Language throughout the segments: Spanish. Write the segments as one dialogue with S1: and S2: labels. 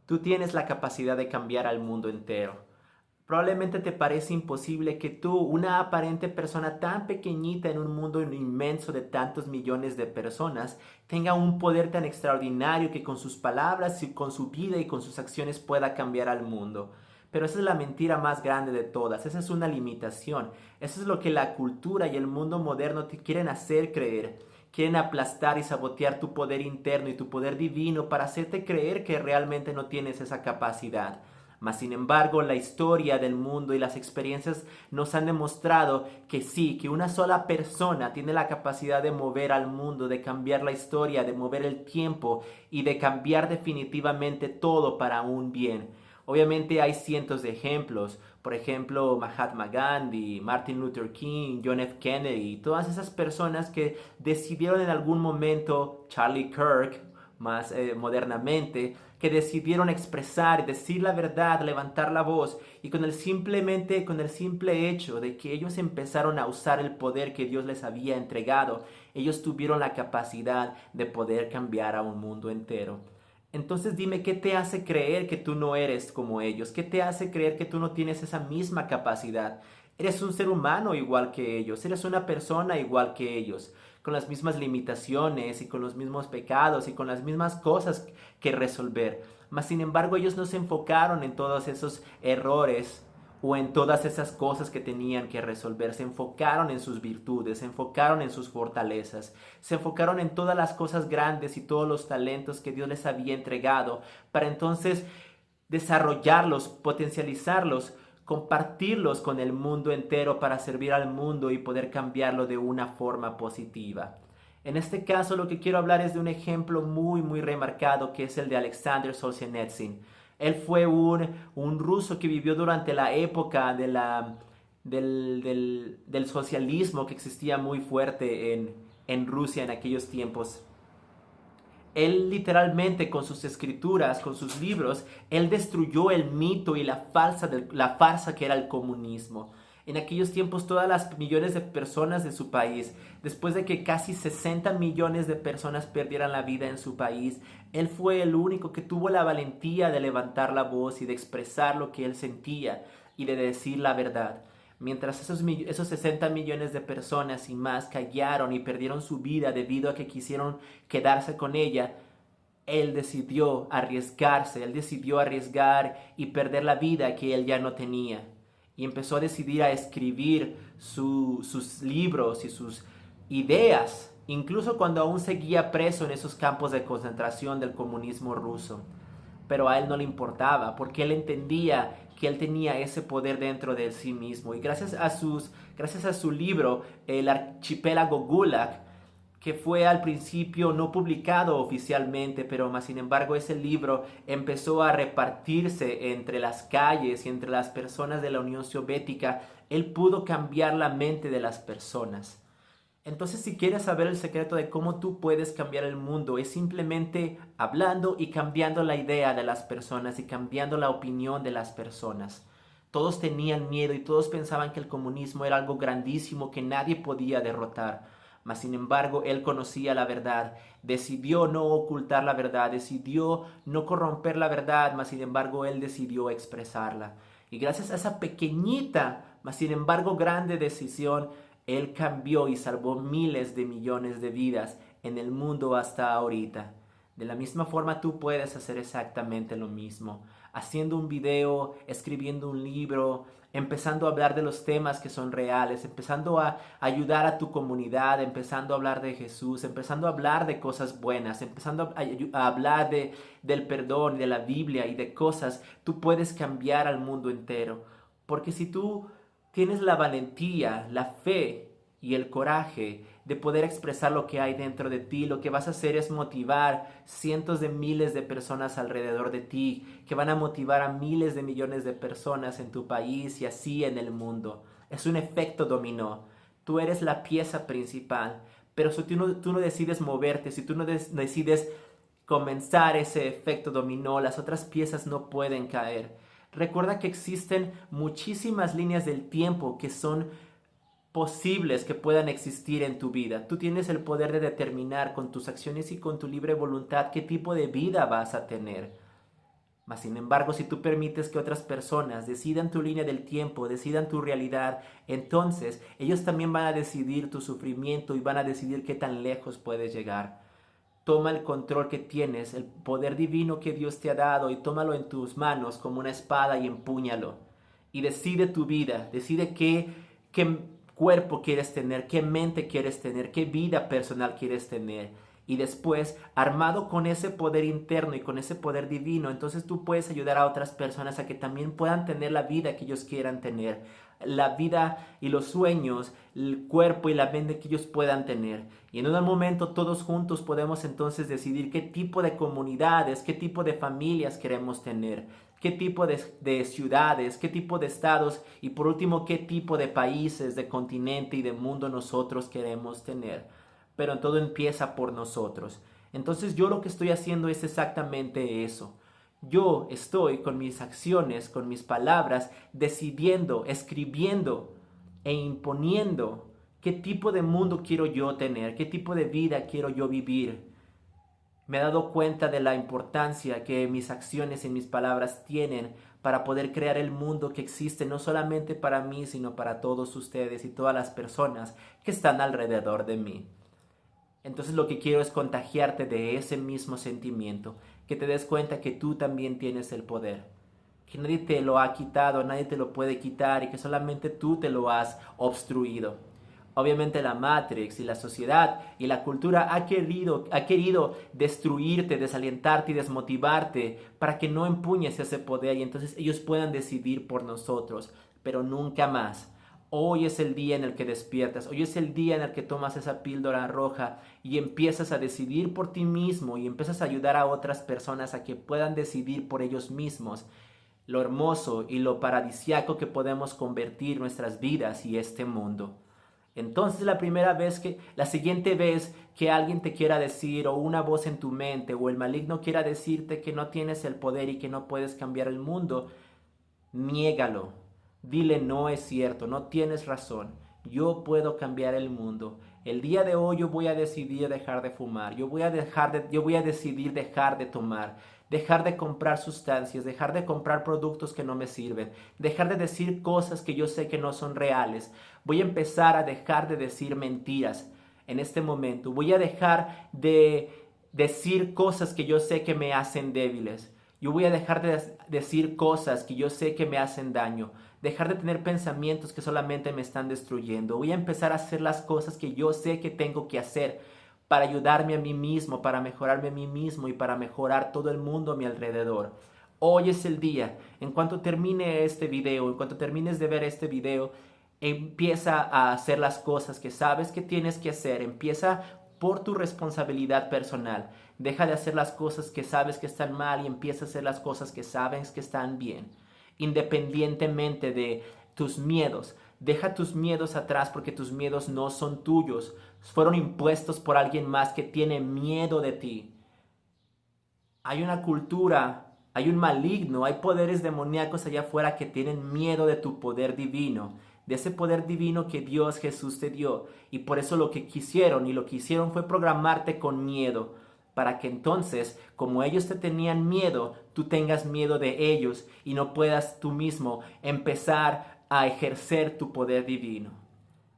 S1: Tú tienes la capacidad de cambiar al mundo entero. Probablemente te parece imposible que tú, una aparente persona tan pequeñita en un mundo inmenso de tantos millones de personas, tenga un poder tan extraordinario que con sus palabras y con su vida y con sus acciones pueda cambiar al mundo. Pero esa es la mentira más grande de todas, esa es una limitación, eso es lo que la cultura y el mundo moderno te quieren hacer creer. Quieren aplastar y sabotear tu poder interno y tu poder divino para hacerte creer que realmente no tienes esa capacidad. Mas sin embargo, la historia del mundo y las experiencias nos han demostrado que sí, que una sola persona tiene la capacidad de mover al mundo, de cambiar la historia, de mover el tiempo y de cambiar definitivamente todo para un bien. Obviamente hay cientos de ejemplos, por ejemplo Mahatma Gandhi, Martin Luther King, John F. Kennedy, todas esas personas que decidieron en algún momento, Charlie Kirk más modernamente, que decidieron expresar, decir la verdad, levantar la voz y con el simple hecho de que ellos empezaron a usar el poder que Dios les había entregado, ellos tuvieron la capacidad de poder cambiar a un mundo entero. Entonces dime, ¿qué te hace creer que tú no eres como ellos? ¿Qué te hace creer que tú no tienes esa misma capacidad? Eres un ser humano igual que ellos, eres una persona igual que ellos, con las mismas limitaciones y con los mismos pecados y con las mismas cosas que resolver. Mas sin embargo ellos no se enfocaron en todos esos errores o en todas esas cosas que tenían que resolver. Se enfocaron en sus virtudes, se enfocaron en sus fortalezas, se enfocaron en todas las cosas grandes y todos los talentos que Dios les había entregado para entonces desarrollarlos, potencializarlos, compartirlos con el mundo entero para servir al mundo y poder cambiarlo de una forma positiva. En este caso lo que quiero hablar es de un ejemplo muy remarcado que es el de Alexander Solzhenitsyn. Él fue un ruso que vivió durante la época del socialismo que existía muy fuerte en Rusia en aquellos tiempos. Él literalmente con sus escrituras, con sus libros, él destruyó el mito y la farsa que era el comunismo. En aquellos tiempos todas las millones de personas de su país, después de que casi 60 millones de personas perdieran la vida en su país, él fue el único que tuvo la valentía de levantar la voz y de expresar lo que él sentía y de decir la verdad. Mientras esos 60 millones de personas y más callaron y perdieron su vida debido a que quisieron quedarse con ella, él decidió arriesgarse, él decidió arriesgar y perder la vida que él ya no tenía. Y empezó a decidir a escribir sus libros y sus ideas, incluso cuando aún seguía preso en esos campos de concentración del comunismo ruso. Pero a él no le importaba, porque él entendía que él tenía ese poder dentro de sí mismo. Y gracias a su libro, El Archipiélago Gulag, que fue al principio no publicado oficialmente, pero más sin embargo ese libro empezó a repartirse entre las calles y entre las personas de la Unión Soviética, él pudo cambiar la mente de las personas. Entonces, si quieres saber el secreto de cómo tú puedes cambiar el mundo, es simplemente hablando y cambiando la idea de las personas y cambiando la opinión de las personas. Todos tenían miedo y todos pensaban que el comunismo era algo grandísimo que nadie podía derrotar. Mas, sin embargo, él conocía la verdad, decidió no ocultar la verdad, decidió no corromper la verdad, mas, sin embargo, él decidió expresarla. Y gracias a esa pequeñita, mas, sin embargo, grande decisión, él cambió y salvó miles de millones de vidas en el mundo hasta ahorita. De la misma forma tú puedes hacer exactamente lo mismo. Haciendo un video, escribiendo un libro, empezando a hablar de los temas que son reales, empezando a ayudar a tu comunidad, empezando a hablar de Jesús, empezando a hablar de cosas buenas, empezando a hablar del perdón, de la Biblia y de cosas, tú puedes cambiar al mundo entero. Porque si tú tienes la valentía, la fe y el coraje de poder expresar lo que hay dentro de ti, lo que vas a hacer es motivar cientos de miles de personas alrededor de ti, que van a motivar a miles de millones de personas en tu país y así en el mundo. Es un efecto dominó. Tú eres la pieza principal, pero si tú no decides moverte, si tú no decides comenzar ese efecto dominó, las otras piezas no pueden caer. Recuerda que existen muchísimas líneas del tiempo que son posibles que puedan existir en tu vida. Tú tienes el poder de determinar con tus acciones y con tu libre voluntad qué tipo de vida vas a tener. Mas sin embargo, si tú permites que otras personas decidan tu línea del tiempo, decidan tu realidad, entonces ellos también van a decidir tu sufrimiento y van a decidir qué tan lejos puedes llegar. Toma el control que tienes, el poder divino que Dios te ha dado, y tómalo en tus manos como una espada y empúñalo. Y decide tu vida, decide qué cuerpo quieres tener, qué mente quieres tener, qué vida personal quieres tener. Y después, armado con ese poder interno y con ese poder divino, entonces tú puedes ayudar a otras personas a que también puedan tener la vida que ellos quieran tener, la vida y los sueños, el cuerpo y la mente que ellos puedan tener. Y en un momento todos juntos podemos entonces decidir qué tipo de comunidades, qué tipo de familias queremos tener, qué tipo de ciudades, qué tipo de estados y por último qué tipo de países, de continente y de mundo nosotros queremos tener. Pero todo empieza por nosotros. Entonces yo lo que estoy haciendo es exactamente eso. Yo estoy con mis acciones, con mis palabras, decidiendo, escribiendo e imponiendo qué tipo de mundo quiero yo tener, qué tipo de vida quiero yo vivir. Me he dado cuenta de la importancia que mis acciones y mis palabras tienen para poder crear el mundo que existe no solamente para mí, sino para todos ustedes y todas las personas que están alrededor de mí. Entonces lo que quiero es contagiarte de ese mismo sentimiento, que te des cuenta que tú también tienes el poder, que nadie te lo ha quitado, nadie te lo puede quitar y que solamente tú te lo has obstruido. Obviamente la Matrix y la sociedad y la cultura ha querido destruirte, desalentarte y desmotivarte para que no empuñes ese poder y entonces ellos puedan decidir por nosotros, pero nunca más. Hoy es el día en el que despiertas, hoy es el día en el que tomas esa píldora roja y empiezas a decidir por ti mismo y empiezas a ayudar a otras personas a que puedan decidir por ellos mismos lo hermoso y lo paradisiaco que podemos convertir nuestras vidas y este mundo. Entonces la siguiente vez que alguien te quiera decir o una voz en tu mente o el maligno quiera decirte que no tienes el poder y que no puedes cambiar el mundo, niégalo. Dile no es cierto, no tienes razón. Yo puedo cambiar el mundo. El día de hoy yo voy a decidir dejar de fumar. Yo voy a decidir dejar de tomar, dejar de comprar sustancias, dejar de comprar productos que no me sirven, dejar de decir cosas que yo sé que no son reales. Voy a empezar a dejar de decir mentiras en este momento. Voy a dejar de decir cosas que yo sé que me hacen débiles. Yo voy a dejar de decir cosas que yo sé que me hacen daño. Dejar de tener pensamientos que solamente me están destruyendo. Voy a empezar a hacer las cosas que yo sé que tengo que hacer para ayudarme a mí mismo, para mejorarme a mí mismo y para mejorar todo el mundo a mi alrededor. Hoy es el día. En cuanto termine este video, en cuanto termines de ver este video, empieza a hacer las cosas que sabes que tienes que hacer. Empieza por tu responsabilidad personal. Deja de hacer las cosas que sabes que están mal y empieza a hacer las cosas que sabes que están bien. Independientemente de tus miedos. Deja tus miedos atrás porque tus miedos no son tuyos. Fueron impuestos por alguien más que tiene miedo de ti. Hay una cultura, hay un maligno, hay poderes demoníacos allá afuera que tienen miedo de tu poder divino, de ese poder divino que Dios Jesús te dio. Y por eso lo que hicieron fue programarte con miedo, para que entonces, como ellos te tenían miedo, tú tengas miedo de ellos y no puedas tú mismo empezar a ejercer tu poder divino.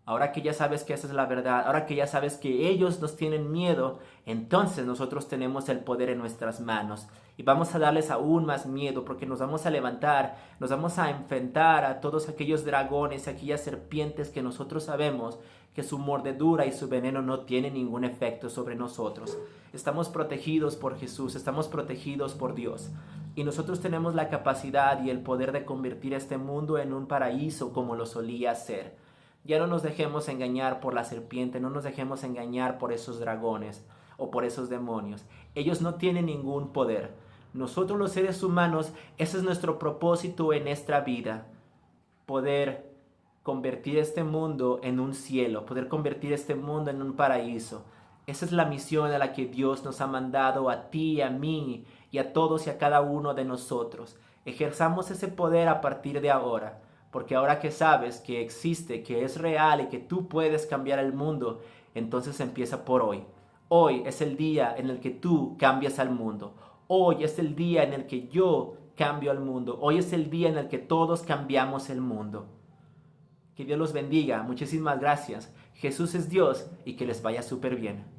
S1: Ahora que ya sabes que esa es la verdad, ahora que ya sabes que ellos nos tienen miedo, entonces nosotros tenemos el poder en nuestras manos y vamos a darles aún más miedo porque nos vamos a levantar, nos vamos a enfrentar a todos aquellos dragones, aquellas serpientes que nosotros sabemos que su mordedura y su veneno no tienen ningún efecto sobre nosotros. Estamos protegidos por Jesús, estamos protegidos por Dios y nosotros tenemos la capacidad y el poder de convertir este mundo en un paraíso como lo solía ser. Ya no nos dejemos engañar por la serpiente, no nos dejemos engañar por esos dragones o por esos demonios. Ellos no tienen ningún poder. Nosotros los seres humanos, ese es nuestro propósito en nuestra vida. Poder convertir este mundo en un cielo, poder convertir este mundo en un paraíso. Esa es la misión a la que Dios nos ha mandado a ti, a mí y a todos y a cada uno de nosotros. Ejerzamos ese poder a partir de ahora. Porque ahora que sabes que existe, que es real y que tú puedes cambiar el mundo, entonces empieza por hoy. Hoy es el día en el que tú cambias al mundo. Hoy es el día en el que yo cambio al mundo. Hoy es el día en el que todos cambiamos el mundo. Que Dios los bendiga. Muchísimas gracias. Jesús es Dios y que les vaya súper bien.